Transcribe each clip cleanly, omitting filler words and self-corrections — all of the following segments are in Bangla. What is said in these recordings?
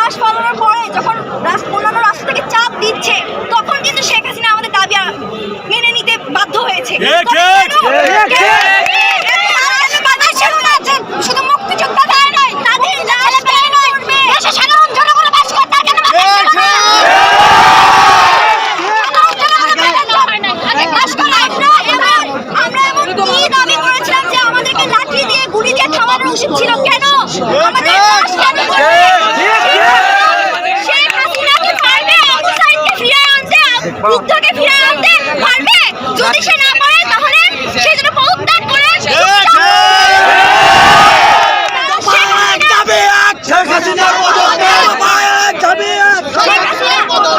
মাস পালানোর পরে যখন অন্যান্য রাষ্ট্র থেকে চাপ দিচ্ছে, তখন কিন্তু শেখ হাসিনা আমাদের দাবি মেনে নিতে বাধ্য হয়েছে। শুধু মুক্তিযোদ্ধা দায় নয়, তাদের সাধারণ জনগণ বাস করতে আমরা এমন কি দাবি করেছিলাম যে আমাদেরকে লাঠি দিয়ে গুলি দিয়ে থামানো উচিত ছিল? কেন আমাদের শেখ হাসিনাকে পারবে আবু সাইদকে ফিরিয়ে আনতে, বুদ্ধকে ফিরিয়ে আনতে পারবে? যদি সে না পারে তাহলে সে যেন পদত্যাগ করে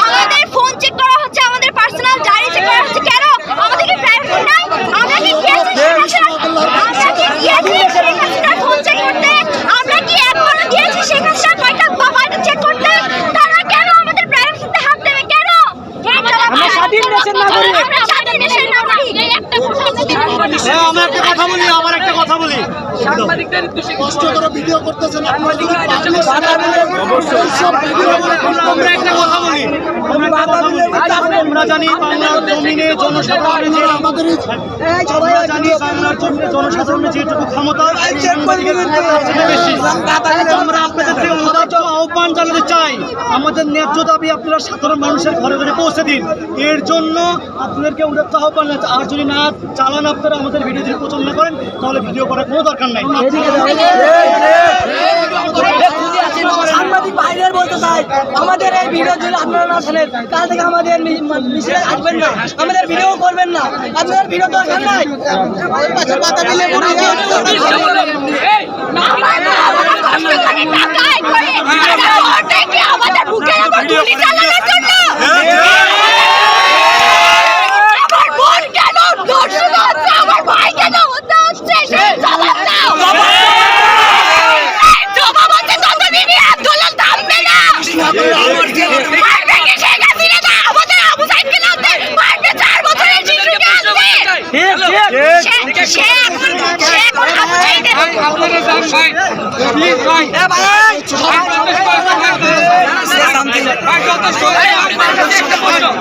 আমাদের ফোন চেক করা হচ্ছে, আমাদের পার্সোনাল ডায়েরি চেক করা হচ্ছে। কেন আমাদেরকে প্রাইভেট নাই? আমরা কি ফোন চেক করতে? আমরা কি এখনো দিয়েছি শেখ হাসিনা কয়টা বাবাটা চেক করতে? তারা কেন আমাদের প্রাইভেসিতে হাত দেবে? কেন? আমরা স্বাধীন দেশের নাগরিক, আমরা স্বাধীন দেশের নাগরিক। আমরা একটা কথা বলি, আমার একটা কথা বলি, সাংবাদিকদের কষ্ট করে ভিডিও করতেছেন আপনারা, আমরা একটা কথা বলি, আমরা জানি বাংলার জমিনে জনসাধারণের যেটুকু ক্ষমতা আমরা আপনাদের থেকে উদারতম আহ্বান জানাতে চাই, আমাদের ন্যায্য দাবি আপনারা সাধারণ মানুষের ঘরে ঘরে পৌঁছে দিন। এর জন্য আপনাদেরকে উদারত আহ্বান জানাচ্ছি। আর যদি না চালান আপনারা আমাদের ভিডিও যদি পছন্দ না করেন তাহলে ভিডিও করার কোনো দরকার নাই। সাংবাদিক ভাইদের বলতে চাই, আমাদের এই ভিডিও যদি আপনারা না শোনেন, কাল থেকে আমাদের মিছিলে আসবেন না, আমাদের ভিডিও করবেন না, আপনাদের ভিডিও দরকার নাই।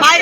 ভাই